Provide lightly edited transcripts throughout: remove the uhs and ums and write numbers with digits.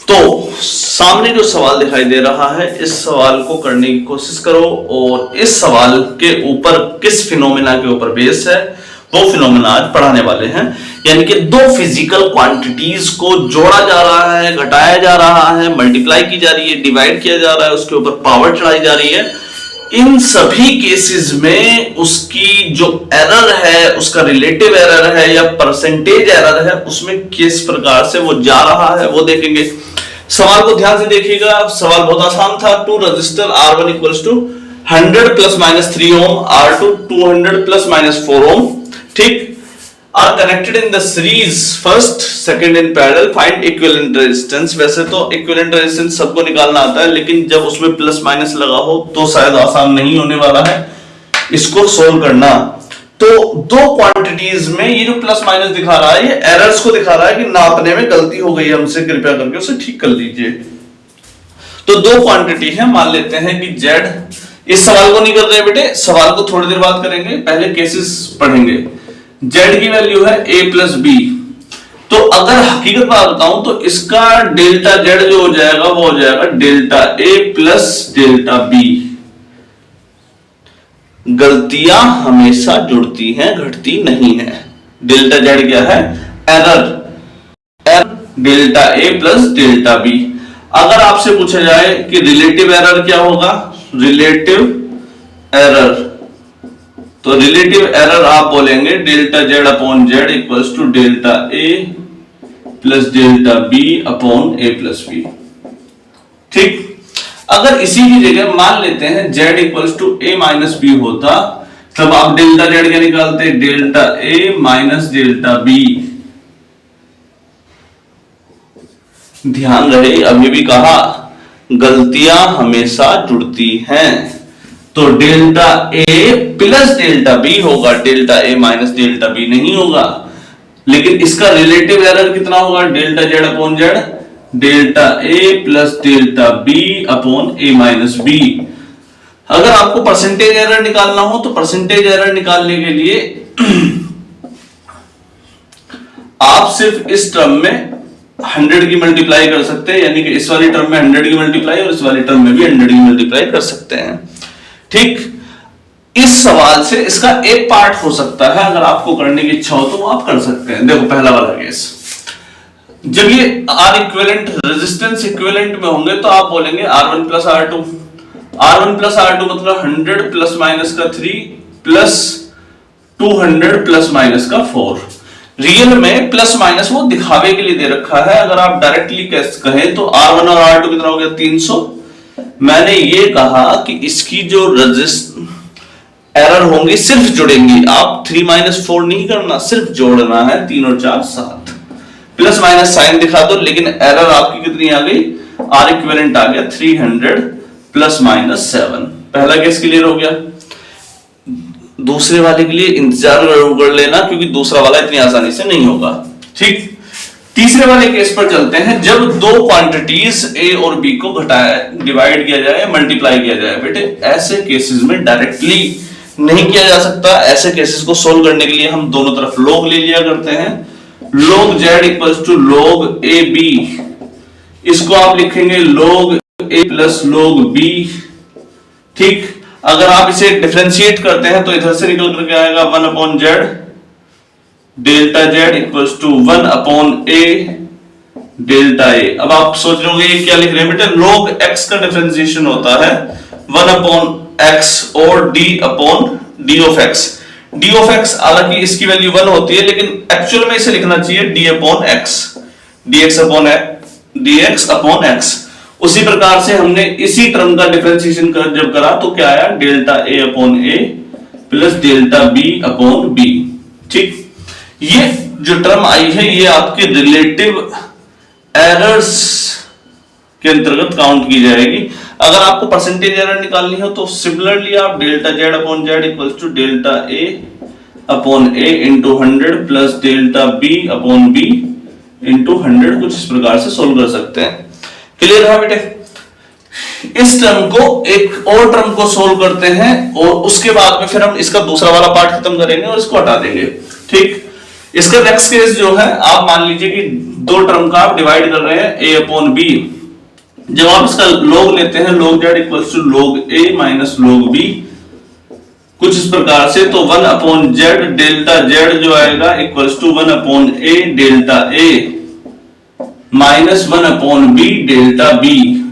तो सामने जो सवाल दिखाई दे रहा है, इस सवाल को करने की कोशिश करो और इस सवाल के ऊपर किस फिनोमेना के ऊपर बेस है वो फिनोमेना आज पढ़ाने वाले हैं। यानी कि दो फिजिकल क्वांटिटीज को जोड़ा जा रहा है, घटाया जा रहा है, मल्टीप्लाई की जा रही है, डिवाइड किया जा रहा है, उसके ऊपर पावर चढ़ाई जा रही है। इन सभी केसेस में उसकी जो एरर है, उसका रिलेटिव एरर है या परसेंटेज एरर है, उसमें किस प्रकार से वो जा रहा है वो देखेंगे। सवाल को ध्यान से देखिएगा। सवाल बहुत आसान था। 2 resistor R1 equals to 100 plus minus 3 ohm, R2 200 plus minus 4 ohm, ठीक, are connected in the series first second in parallel, find equivalent resistance। वैसे तो equivalent resistance सबको निकालना आता है, लेकिन जब उसमें प्लस माइनस लगा हो तो शायद आसान नहीं होने वाला है इसको सोल्व करना। तो दो क्वांटिटीज में ये जो प्लस माइनस दिखा रहा है, ये एरर्स को दिखा रहा है कि नापने में गलती हो गई, हमसे कृपया करके उसे ठीक कर लीजिए। तो दो क्वांटिटी है, मान लेते हैं कि Z, इस सवाल को नहीं कर रहे बेटे, सवाल को थोड़ी देर बाद करेंगे, पहले केसेस पढ़ेंगे। Z की वैल्यू है A प्लस बी। तो अगर हकीकत बात बताऊं तो इसका डेल्टा Z जो हो जाएगा वो हो जाएगा delta A plus delta B। गलतियां हमेशा जुड़ती हैं, घटती नहीं है। डेल्टा Z क्या है? Error delta A plus delta B। अगर आपसे पूछा जाए कि रिलेटिव एरर क्या होगा, रिलेटिव एरर, तो रिलेटिव एरर आप बोलेंगे delta Z upon Z equals to delta A plus delta B upon A plus B, ठीक। अगर इसी की जगह मान लेते हैं Z equals to A minus B होता, तब आप डेल्टा Z क्या निकालते? Delta A minus delta B। ध्यान रहे, अभी भी कहा गलतियां हमेशा जुड़ती हैं, तो delta A plus delta B होगा, delta A minus delta B नहीं होगा। लेकिन इसका रिलेटिव एरर कितना होगा? Delta Z upon Z, delta A plus delta B upon A minus B। अगर आपको परसेंटेज एरर निकालना हो तो परसेंटेज एरर निकालने के लिए आप सिर्फ इस टर्म में 100 की मल्टीप्लाई कर सकते हैं, यानी कि इस वाली टर्म में 100 की मल्टीप्लाई और इस वाली टर्म में भी 100 की मल्टीप्लाई कर सकते हैं, ठीक। इस सवाल से इसका एक पार्ट हो सकता है, अगर आपको करने की इच्छा हो तो आप कर सकते हैं। देखो पहला वाला केस, जब ये R इक्विवेलेंट रेजिस्टेंस इक्विवेलेंट में होंगे तो आप बोलेंगे R1 plus R2। R1 plus R2 मतलब 100 प्लस माइनस का 3 प्लस 200 प्लस माइनस का 4। रियल में प्लस माइनस वो दिखावे के लिए दे रखा है। अगर आप डायरेक्टली कहें तो R1 और R2 कितना हो गया? 300। मैंने ये कहा कि इसकी जो एरर होंगी सिर्फ जुड़ेंगी, आप 3 माइनस 4 नहीं करना, सिर्फ जोड़ना है। 3 और 4 7, प्लस माइनस साइन दिखा दो, लेकिन एरर आपकी कितनी आ गई? R इक्विवेलेंट आ गया 300 प्लस माइनस 7। पहला केस क्लियर हो गया। दूसरे वाले के लिए इंतजार कर लेना, क्योंकि दूसरा वाला इतनी आसानी से नहीं होगा, ठीक। तीसरे वाले केस पर चलते हैं। जब दो क्वांटिटीज A और B को घटाया, डिवाइड किया जाए, मल्टीप्लाई किया जाए, बेटे ऐसे केसेस में डायरेक्टली नहीं किया जा सकता। ऐसे केसेस को सोल्व करने के लिए हम दोनों तरफ log ले लिया करते हैं। log Z equals to log AB, इसको आप लिखेंगे log A plus log B, ठीक। अगर आप इसे डिफरेंशिएट करते हैं तो इधर से निकल करके आएगा 1 upon Z, delta Z equals to 1 upon A delta A। अब आप सोच रहे होंगे क्या लिख रहे हैं बेटे? log x का डिफरेंशिएशन होता है 1 अपॉन x और d upon d of x। d of x हालांकि इसकी वैल्यू 1 होती है, लेकिन एक्चुअल में इसे लिखना चाहिए d upon x, dx upon x। उसी प्रकार से हमने इसी टर्म का डिफरेंशिएशन जब करा तो क्या आया? Delta A upon A plus delta B upon B, ठीक। ये जो टर्म आई है ये आपके रिलेटिव एरर्स के अंतर्गत काउंट की जाएगी। अगर आपको परसेंटेज एरर निकालनी हो तो सिमिलरली आप delta Z upon Z equals to delta A upon A into 100 plus delta B upon B into 100 कुछ इस प्रकार से सोल्व कर सकते हैं। क्लियर है बेटे? इस टर्म को एक और टर्म को सोल्व करते हैं और उसके बाद में फिर हम इसका दूसरा वाला पार्ट खत्म करेंगे और इसको हटा देंगे, ठीक। इसका नेक्स्ट केस जो है, आप मान लीजिए कि दो टर्म का आप डिवाइड कर रहे हैं a अपॉन b। जब आप इसका log लेते हैं, log z equals to log a minus log b, कुछ इस प्रकार से, तो 1 अपॉन z डेल्टा z जो आएगा equals to 1 upon a delta a minus 1 upon b delta b।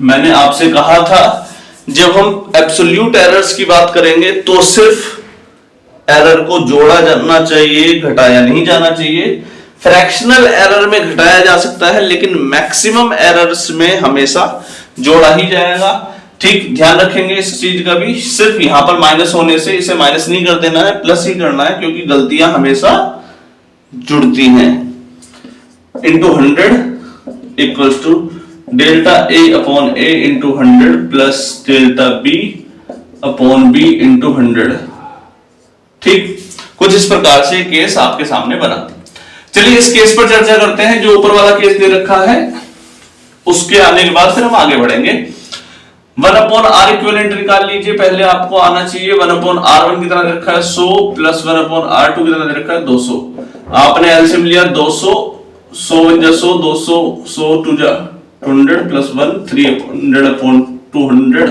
मैंने आपसे कहा था जब हम एब्सोल्यूट एरर्स की बात करेंगे तो सिर्फ एरर को जोड़ा जाना चाहिए, घटाया नहीं जाना चाहिए। फ्रैक्शनल एरर में घटाया जा सकता है, लेकिन मैक्सिमम एरर्स में हमेशा जोड़ा ही जाएगा। ठीक, ध्यान रखेंगे इस चीज का भी। सिर्फ यहां पर माइनस होने से इसे माइनस नहीं कर देना है, प्लस ही करना है, क्योंकि गलतियां हमेशा जुड़ती हैं। Into 100 equals to delta a upon a into 100 plus delta b upon b into 100। ठीक, कुछ इस प्रकार से केस आपके सामने बना। चलिए इस केस पर चर्चा करते हैं। जो ऊपर वाला केस दे रखा है उसके आने के बाद फिर हम आगे बढ़ेंगे। 1 अपॉन आर इक्विवेलेंट निकाल लीजिए। पहले आपको आना चाहिए 1 अपॉन R1 कितना दे रखा है 100 प्लस 1 अपॉन R2 कितना दे रखा है 200। आपने एलसीएम लिया 200, 100 1 100, 200, 100 2 200 plus 1 300 upon 200,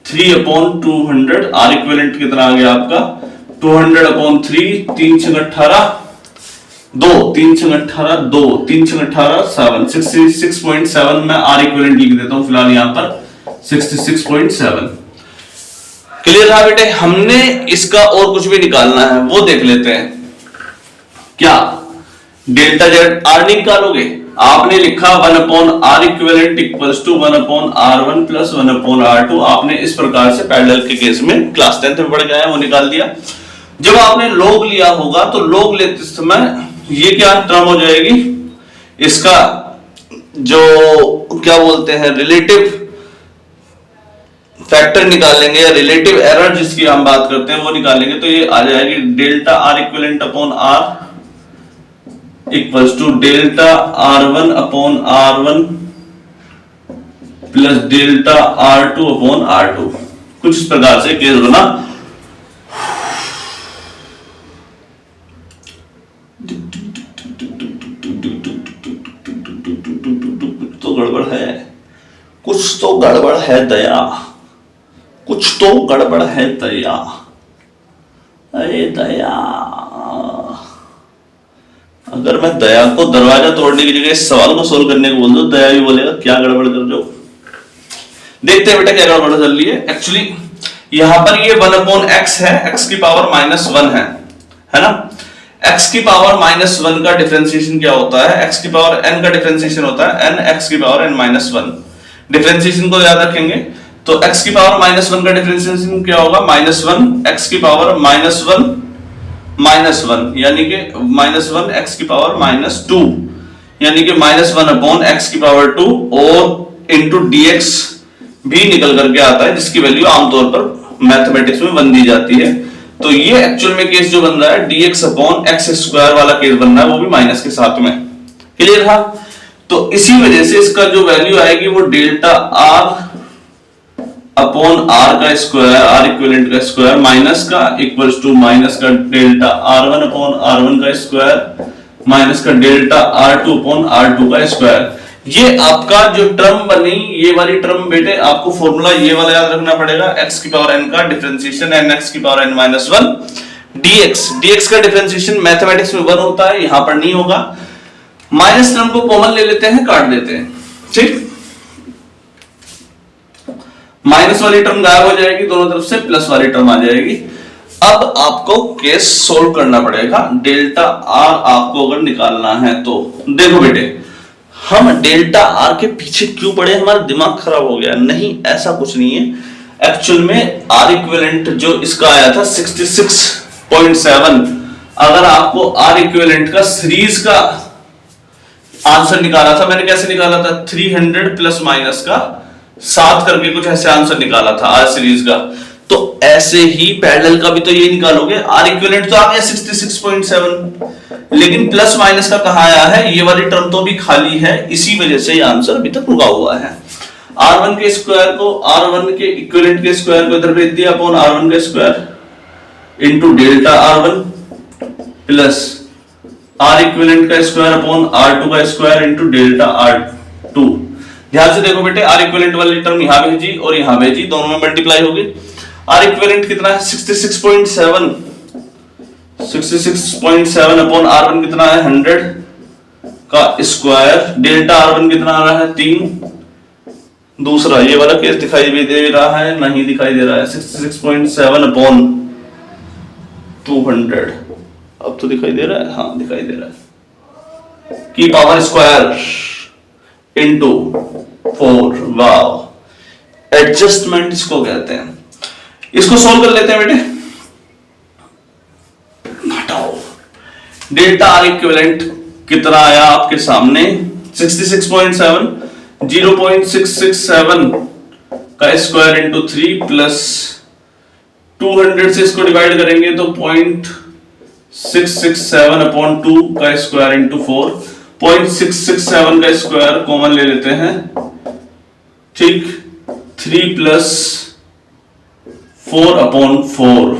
3 upon 200। R equivalent कितना आ गया आपका 200 अपॉन 3, 3 6 18, 2 3 6 18, 2 3 6 18, 7 66.7। मैं आर इक्विवेलेंट लिख देता हूं फिलहाल यहां पर 66.7। क्लियर था बेटे? हमने इसका और कुछ भी निकालना है वो देख लेते हैं। क्या डेल्टा जेड आर नहीं निकालोगे? आपने लिखा 1 upon R equivalent equals to 1 upon R1 plus 1 upon R2। आपने इस प्रकार से पैरेलल के केस में क्लास 10th में पढ़ गए हैं, वो निकाल दिया। जब आपने log लिया होगा तो log लेते समय ये क्या टर्म हो जाएगी, इसका जो क्या बोलते हैं रिलेटिव फैक्टर निकालेंगे या रिलेटिव एरर जिसकी हम बात करते हैं वो निकालेंगे, तो ये आ जाएगी delta R equivalent upon R equals to delta R1 upon R1 plus delta R2 upon R2। कुछ इस प्रकार से केस बना। तो गड़बड़ है, कुछ तो गड़बड़ है दया, कुछ तो गड़बड़ है दया। अरे दया, अगर मैं दया को दरवाजा तोड़ने की जगह इस सवाल को सोल्व करने को बोल दो, दया भी बोलेगा क्या गड़बड़ कर रहे हो। देखते हैं बेटा क्या गड़बड़ चल रही है। एक्चुअली यहां पर ये 1 अपॉन x है, x की पावर -1 है ना। x की पावर -1 का डिफरेंशिएशन क्या होता है? x की पावर n का डिफरेंशिएशन होता है n x की पावर n -1। डिफरेंशिएशन को याद रखेंगे तो x की पावर -1 का डिफरेंशिएशन क्या होगा? -1 x की पावर -1 यानी कि -1 x की पावर -2 यानी कि -1 अपॉन x की पावर 2 और इंटू dx भी निकल करके आता है, जिसकी वैल्यू आमतौर पर मैथमेटिक्स में 1 दी जाती है। तो ये एक्चुअल में केस जो बन रहा है dx अपॉन x स्क्वायर वाला केस बन रहा है, वो भी माइनस के साथ में। क्लियर था? तो इसी वजह से इसका जो वैल्यू आएगी वो डेल्टा r अपॉन r का स्क्वायर, r इक्विवेलेंट का स्क्वायर माइनस का इक्वल्स टू माइनस का डेल्टा r1 अपॉन r1 का स्क्वायर माइनस का डेल्टा r2 अपॉन r2 का स्क्वायर। ये आपका जो टर्म बनी, ये वाली टर्म बेटे आपको फॉर्मूला ये वाला याद रखना पड़ेगा। x की पावर n का डिफरेंशिएशन n x की पावर n -1 dx का डिफरेंशिएशन मैथमेटिक्स में 1 होता है, यहां पर नहीं होगा। माइनस टर्म को कॉमन ले लेते हैं, काट देते हैं। ठीक, माइनस वाली टर्म गायब हो जाएगी, दोनों तरफ से प्लस वाली टर्म आ जाएगी। अब आपको केस सोल्व करना पड़ेगा। डेल्टा आर आपको अगर निकालना है तो देखो बेटे, हम डेल्टा आर के पीछे क्यों पड़े, हमारा दिमाग खराब हो गया। नहीं, ऐसा कुछ नहीं है। एक्चुअल में आर इक्विवेलेंट जो इसका आया था 66.7, अगर आपको आर इक्विवेलेंट का सीरीज का आंसर निकाला था, मैंने कैसे निकाला था 300 प्लस माइनस का 7 करके कुछ ऐसे आंसर निकाला था आर सीरीज का। तो ऐसे ही पैरेलल का भी तो ये निकालोगे। आर इक्विवेलेंट तो आ गया 66.7, लेकिन प्लस माइनस का कहां आया है? ये वाली टर्म तो भी खाली है, इसी वजह से ये आंसर अभी तक रुका हुआ है। R1 के स्क्वायर को, R1 के इक्विवेलेंट के स्क्वायर को इधर भेज दिया अपॉन R1 का square into delta R1 plus R equivalent का स्क्वायर अपॉन R2 का स्क्वायर इंटू डेल्टा R2। ध्यान से देखो बेटे, आर इक्विवेलेंट वाली टर्म यहां भेजी और यहां भेजी, दोनों में मल्टीप्लाई होगी। आर इक्विवेलेंट कितना है 66.7 अपॉन R1 कितना है 100 का स्क्वायर, डेल्टा R1 कितना आ रहा है 3। दूसरा ये वाला केस दिखाई भी दे रहा है, नहीं दिखाई दे रहा है, 66.7 अपॉन 200, अब तो दिखाई दे रहा है, हाँ दिखाई दे रहा है, की पावर स्क्वायर इंटू 4। वाव, एडजस्टमेंट इसको कहते हैं। इसको सोल्व कर लेते हैं बेटे, हटाओ। डेल्टा आर इक्विवेलेंट कितना आया आपके सामने 66.7, 0.667 का स्क्वायर इंटू 3 प्लस 200 से इसको डिवाइड करेंगे तो 0.667 अपॉन 2 का स्क्वायर इंटू 4। 0.667 का स्क्वायर कॉमन ले लेते हैं, ठीक, 3 प्लस 4 अपॉन 4,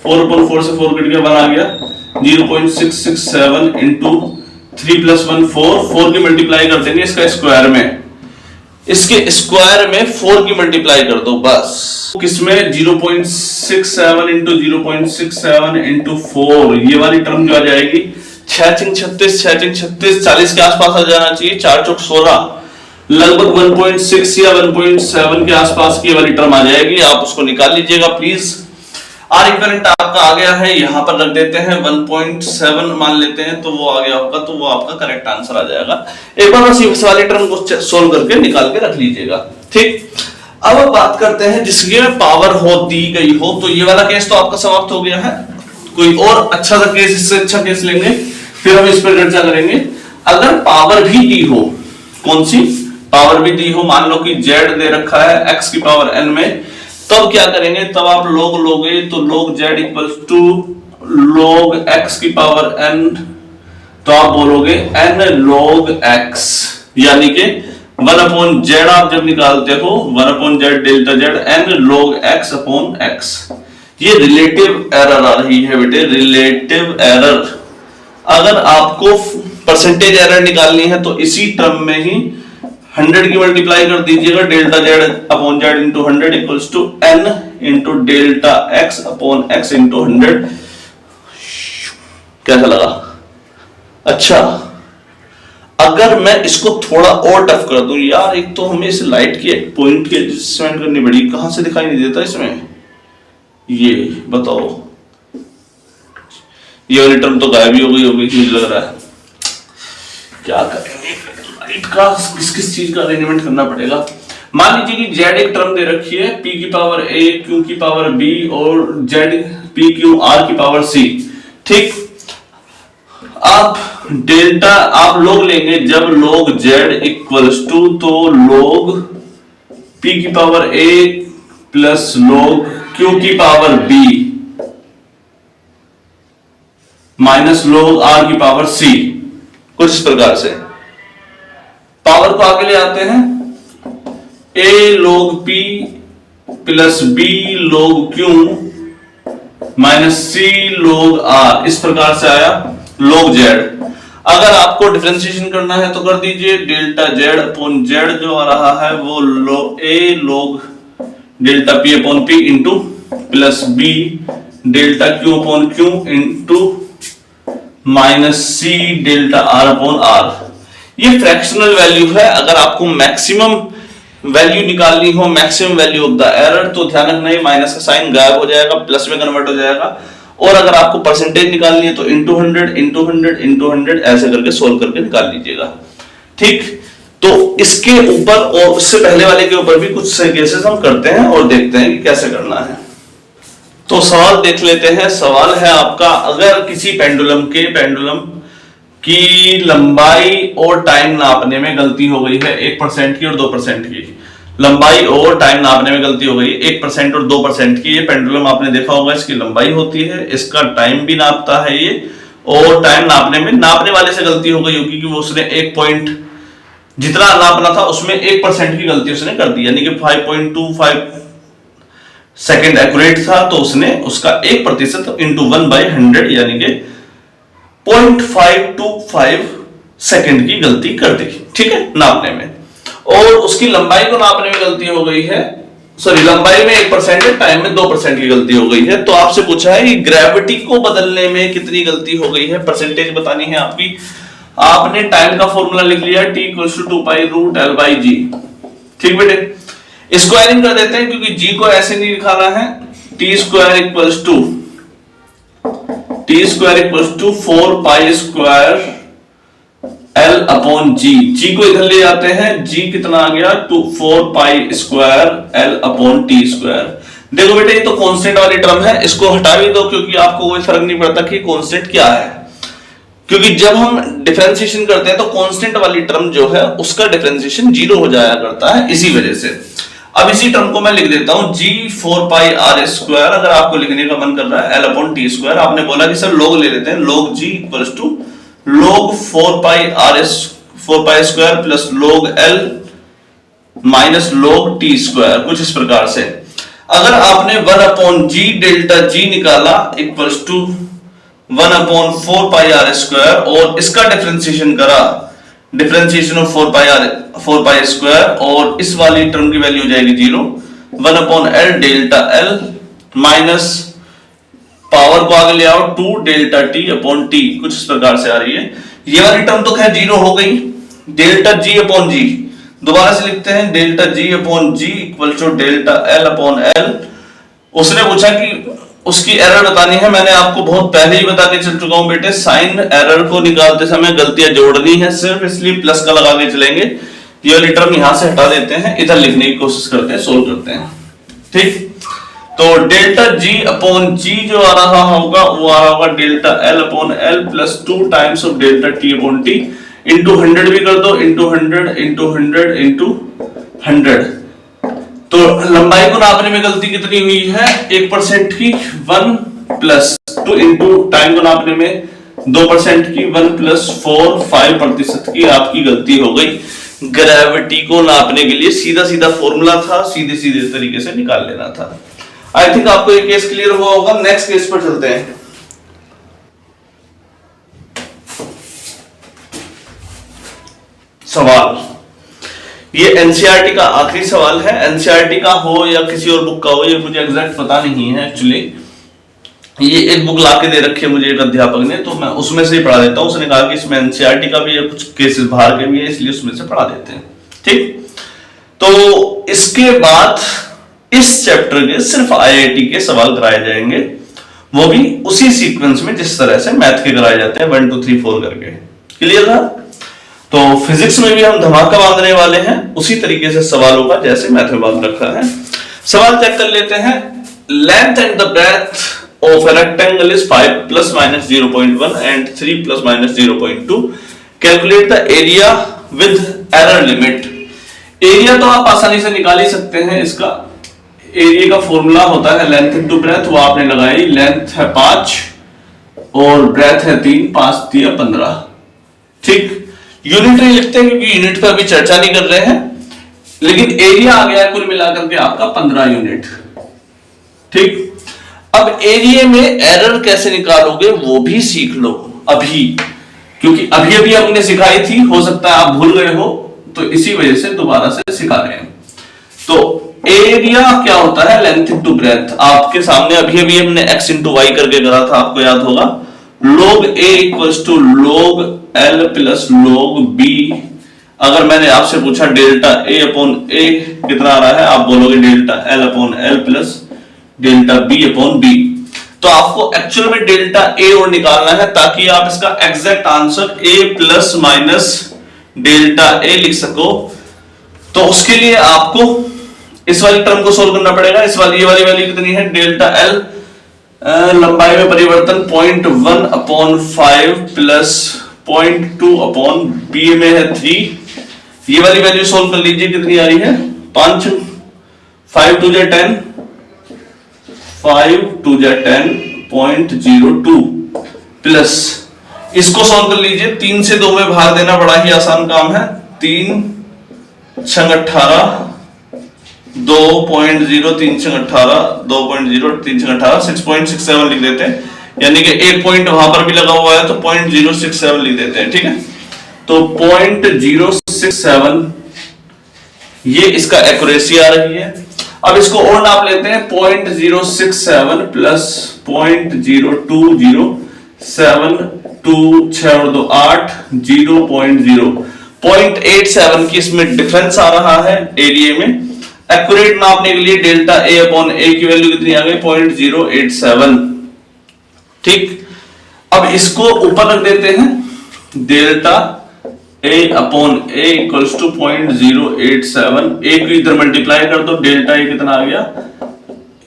4 अपॉन 4 से 4 कट गया, 1 आ गया। 0.667 इंटू 3 प्लस 1 4 की मल्टीप्लाई कर देंगे इसका स्क्वायर में, इसके स्क्वायर में 4 की मल्टीप्लाई कर दो बस। किसमें 0.67 इंटू 0.67 इंटू 4, ये वाली टर्म जो आ जाएगी 6×36 40 के आसपास आ जाना चाहिए, 4×16 लगभग 1.6 या 1.7 के आसपास की वाली टर्म आ जाएगी। आप उसको निकाल लीजिएगा प्लीज। आर इक्विवेलेंट आपका आ गया है, यहां पर रख देते हैं 1.7 मान लेते हैं, तो वो आ गया होगा, तो वो आपका करेक्ट आंसर आ जाएगा। एक बार बस इस वाली टर्म को सोल्व करके निकाल के रख लीजिएगा, ठीक। अब बात करते हैं जिसकी पावर हो दी गई हो, तो ये वाला केस तो आपका समाप्त हो गया है। कोई और अच्छा सा केस, इससे अच्छा केस लेंगे, फिर हम इस पर चर्चा करेंगे। अगर पावर भी दी हो, कौन सी पावर भी दी हो, मान लो कि z दे रखा है x की पावर n में, तब क्या करेंगे, तब आप log लोगे तो log z equals to log x की पावर n, तो आप बोलोगे n log x, यानी कि 1 अपॉन z आप जब निकालते हो 1 upon z delta z n log x upon x। ये रिलेटिव एरर आ रही है बेटे, रिलेटिव एरर। अगर आपको परसेंटेज एरर निकालनी है तो इसी टर्म में ही 100 की मल्टीप्लाई कर दीजिएगा, delta z upon z into 100 equals to n into delta x upon x into 100। कैसा लगा? अच्छा, अगर मैं इसको थोड़ा और टफ कर दूं यार, एक तो हमें इस लाइट की एक पॉइंट की एडजस्टमेंट करनी पड़ी, कहां से दिखाई नहीं देता इसमें, ये बताओ, ये वाली टर्म तो गायब ही हो गई होगी मुझे लग रहा है। क्या करेंगे, लाइट का किस किस चीज का अरेंजमेंट करना पड़ेगा। मान लीजिए कि z एक टर्म दे रखी है p की पावर a, q की पावर b और z p q r की पावर c, ठीक। आप डेल्टा आप लोग लेंगे, जब log z इक्वल्स टू, तो log p की power a plus log q की power b minus log r की पावर c, कुछ इस प्रकार से। पावर को आगे ले आते हैं, a log p plus b log q minus c log r, इस प्रकार से आया log z। अगर आपको डिफरेंशिएशन करना है तो कर दीजिए, डेल्टा z अपॉन z जो आ रहा है वो a log delta p upon p into plus b delta q upon q into minus c delta r upon r। ये फ्रैक्शनल वैल्यू है। अगर आपको मैक्सिमम वैल्यू निकालनी हो, maximum value of the error, तो ध्यान रखना है माइनस का साइन गायब हो जाएगा, प्लस में कन्वर्ट हो जाएगा। और अगर आपको परसेंटेज निकालनी है तो इंटू 100 इंटू 100 इंटू 100 ऐसे करके सोल्व करके निकाल लीजिएगा, ठीक। तो इसके ऊपर और उससे पहले वाले के ऊपर भी कुछ केसेस हम करते हैं और देखते हैं कि कैसे करना है। तो सवाल देख लेते हैं। सवाल है आपका, अगर किसी पेंडुलम की लंबाई और टाइम नापने में गलती हो गई है 1% की और 2% की, लंबाई और टाइम नापने में गलती हो गई 1% और 2% की। ये पेंडुलम आपने देखा होगा, इसकी लंबाई होती है, इसका टाइम भी नापता है ये, और टाइम नापने में नापने वाले से गलती हो गई होगी कि वो उसने 1 पॉइंट जितना नापना था उसमें 1% की गलती उसने कर दी, यानी कि 5.25 सेकेंड एक्यूरेट था, तो उसने उसका 1% इंटू 1/100 यानी कि 0.525 सेकंड की गलती कर दी, ठीक है, नापने में। और उसकी लंबाई को नापने में गलती हो गई है, सॉरी लंबाई में 1% है, टाइम में 2% की गलती हो गई है। तो आपसे पूछा है कि ग्रेविटी को बदलने में कितनी गलती हो गई है, परसेंटेज बतानी है आपकी। आपने टाइम का फॉर्मूला लिख लिया, t = 2π√L/g, ठीक बेटे। स्क्वायरिंग कर देते हैं क्योंकि g को ऐसे नहीं लिखाना है। t² = 4π² L/g, g को इधर ले जाते हैं, g कितना आ गया 4π² L/t²। देखो बेटे ये तो कांस्टेंट वाली टर्म है, इसको हटा भी दो क्योंकि आपको कोई फर्क नहीं पड़ता कि कांस्टेंट क्या है, क्योंकि जब हम डिफरेंशिएशन करते हैं तो कांस्टेंट वाली टर्म जो है उसका डिफरेंशिएशन 0 हो जाया करता है, इसी वजह से। अब इसी टर्म को मैं लिख देता हूं g 4πr², अगर आपको लिखने का मन कर रहा है L/t²। आपने बोला कि सर log ले लेते हैं, log g = log 4π² plus log L minus log t², कुछ इस प्रकार से। अगर आपने 1/g डेल्टा g निकाला इक्वल्स टू 1/4πr² और इसका डिफरेंशिएशन करा, डिफरेंशिएशन ऑफ 4π² और इस वाली टर्म की वैल्यू हो जाएगी 0, 1/L delta L minus power को आगे ले आओ 2 डेल्टा t/t, कुछ इस प्रकार से आ रही है। ये वाली टर्म तो खैर 0 हो गई, डेल्टा g/g दोबारा से लिखते हैं, delta g/g equal to delta L/L। उसने पूछा कि उसकी एरर बतानी है, मैंने आपको बहुत पहले ही बता के चल चुका हूं बेटे, साइन एरर को निकालते समय गलतियां जोड़नी है सिर्फ, इसलिए प्लस का लगा के चलेंगे। ये वाली टर्म यहां से हटा देते हैं, इधर लिखने की कोशिश करते हैं, सोल्व करते हैं, ठीक। तो डेल्टा g/g जो आ रहा होगा वो आ रहा होगा delta L/L plus 2 times of delta t/t into 100 भी कर दो, इंटू 100 इंटू 100 इंटू 100। तो लंबाई को नापने में गलती कितनी हुई है, 1% की 1 प्लस 2 इंटू टाइम को नापने में 2% की 1 प्लस 4 5% की आपकी गलती हो गई। ग्रेविटी को नापने के लिए सीधा सीधा फॉर्मूला था, सीधे सीधे तरीके से निकाल लेना था। आई थिंक आपको ये केस क्लियर हुआ होगा। नेक्स्ट केस पर चलते हैं। सवाल, ये एनसीईआरटी का आखिरी सवाल है। एनसीईआरटी का हो या किसी और बुक का हो, ये मुझे एग्जैक्ट पता नहीं है एक्चुअली। ये एक बुक लाके दे रखी है मुझे एक अध्यापक ने, तो मैं उसमें से ही पढ़ा देता हूं। उसने कहा कि इसमें एनसीईआरटी का भी है, कुछ केसेस बाहर के भी है, इसलिए उसमें से पढ़ा देते हैं, ठीक। तो इसके बाद इस चैप्टर के सिर्फ आईआईटी के सवाल कराए जाएंगे, वो भी उसी सीक्वेंस में जिस तरह से मैथ के कराए जाते हैं 1 2 3 4 करके। क्लियर था? तो फिजिक्स में भी हम धमाका बांधने वाले हैं उसी तरीके से सवालों का जैसे मैथ में बांध रखा है। सवाल चेक कर लेते हैं। Length and the breadth of a rectangle is 5 plus minus 0.1 and 3 plus minus 0.2. Calculate the area with error limit. Area तो आप आसानी से निकाल ही सकते हैं। इसका एरिया का फॉर्मूला होता है लेंथ इनटू ब्रेथ, वो आपने लगाई। लेंथ है 5 और ब्रेथ है 3, 5 3 15, ठीक। यूनिट नहीं लिखते क्योंकि यूनिट पर अभी चर्चा नहीं कर रहे हैं, लेकिन एरिया आ गया कुल मिलाकर के आपका 15 यूनिट, ठीक। अब एरिया में एरर कैसे निकालोगे वो भी सीख लो अभी, क्योंकि अभी अभी हमने सिखाई थी, हो सकता है आप भूल गए हो, तो इसी वजह से दोबारा से सिखा रहे हैं। तो एरिया क्या होता है, लेंथ इनटू ब्रेथ। आपके सामने अभी अभी हमने x इंटू वाई करके करा था, आपको याद होगा। log a equals to log l plus log b। अगर मैंने आपसे पूछा डेल्टा a अपॉन a कितना आ रहा है, आप बोलोगे delta l upon l plus delta b upon b। तो आपको एक्चुअल में डेल्टा a और निकालना है ताकि आप इसका exact answer a plus minus delta a लिख सको। तो उसके लिए आपको इस वाली टर्म को सोल्व करना पड़ेगा। इस वाली ये वाली वैल्यू कितनी है, डेल्टा l लंबाई में परिवर्तन 0.1 अपॉन 5 प्लस 0.2 अपॉन b में है 3। ये वाली वैल्यू सोल्व कर लीजिए, कितनी आ रही है, 5 5 2 10 5 2 10 0.02 प्लस इसको सॉल्व कर लीजिए। 3 से 2 में भाग देना बड़ा ही आसान काम है। 3 छंग 18 2.0 3 छंग 18 2.0 3 छंग 18 6.67 लिख देते हैं। यानी कि एक पॉइंट वहां पर भी लगा हुआ है तो 0.067 लिख देते हैं, ठीक है। तो 0.067 ये इसका एक्यूरेसी आ रही है। अब इसको और नाप लेते हैं, 0.067 प्लस 0.0207, 6 और 2 8, 0.87 की इसमें डिफरेंस आ रहा है एरिया में। एक्यूरेट नापने के लिए डेल्टा ए अपॉन ए की वैल्यू कितनी आ गई, 0.087, ठीक। अब इसको ऊपर रख देते हैं, delta A upon A equals to 0.087, A को इधर मल्टीप्लाई कर दो, डेल्टा ए कितना आ गया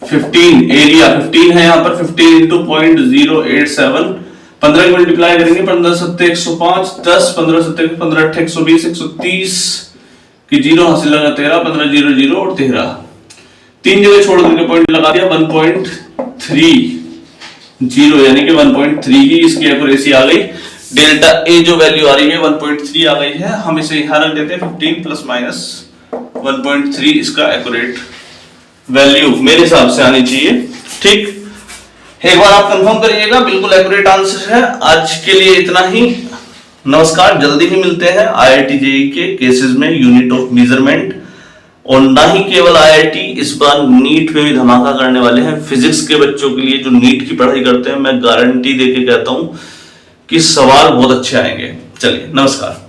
15, एरिया 15 है यहाँ पर, 15 इंटू 0.087, 15 की मल्टीप्लाई करेंगे, 15 7 105, 10 15 7 15 8 120, 130 की जीरो हासिल लगा 13, 15 0 0 और 13, तीन जगह छोड़ करके पॉइंट लगा दिया, 1.30 यानी कि 1.3 ही इसकी एक्यूरेसी आ गई। डेल्टा ए जो वैल्यू आ रही है 1.3 आ गई है, हम इसे यहां रख देते हैं 15 प्लस माइनस 1.3 इसका एक्यूरेट वैल्यू मेरे हिसाब से आनी चाहिए, ठीक। एक बार आप कंफर्म करिएगा, बिल्कुल एक्यूरेट आंसर है। आज के लिए इतना ही, नमस्कार। जल्दी ही मिलते हैं IIT JEE के केसेस में, यूनिट ऑफ मेजरमेंट। और ना ही केवल IIT, इस बार नीट में भी धमाका करने वाले हैं। फिजिक्स के बच्चों के लिए जो नीट की पढ़ाई करते हैं, मैं गारंटी देके कहता हूं कि सवाल बहुत अच्छे आएंगे। चलिए, नमस्कार।